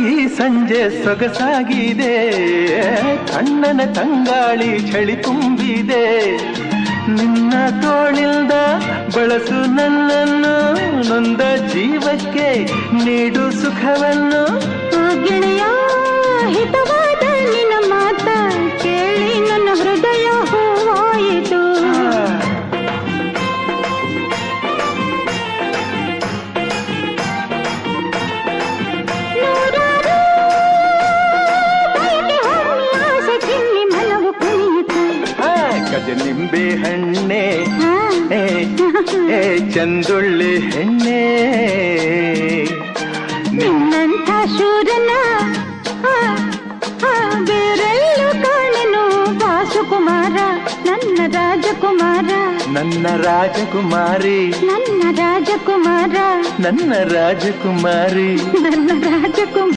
ಈ ಸಂಜೆ ಸೊಗಸಾಗಿದೆ, ಕಣ್ಣನ ತಂಗಾಳಿ ಚಳಿ ತುಂಬಿದೆ. ನಿನ್ನ ತೋಳಿಲ್ದ ಬಳಸು ನನ್ನನ್ನು, ನೊಂದ ಜೀವಕ್ಕೆ ನೀಡು ಸುಖವನ್ನು. ಗೆಳೆಯ ಹಿತವಾದ ನಿನ್ನ ಮಾತ ಕೇಳಿ ನನ್ನ ಹೃದಯ ಹೂವಾಯಿತು. ಗಜನಿಂಬೆ ಹಣ್ಣೆ ಚಂದುಳ್ಳಿ ಹೆಣ್ಣೆ, ನಿನ್ನಂಥ ಶೂರನ ಬೇರೆಲ್ಲೂ ಕಾಣೆನು ವಾಸುಕುಮಾರ, ನನ್ನ ರಾಜಕುಮಾರ, ನನ್ನ ರಾಜಕುಮಾರಿ, ನನ್ನ ರಾಜಕುಮಾರ, ನನ್ನ ರಾಜಕುಮಾರಿ, ನನ್ನ ರಾಜಕುಮಾರ.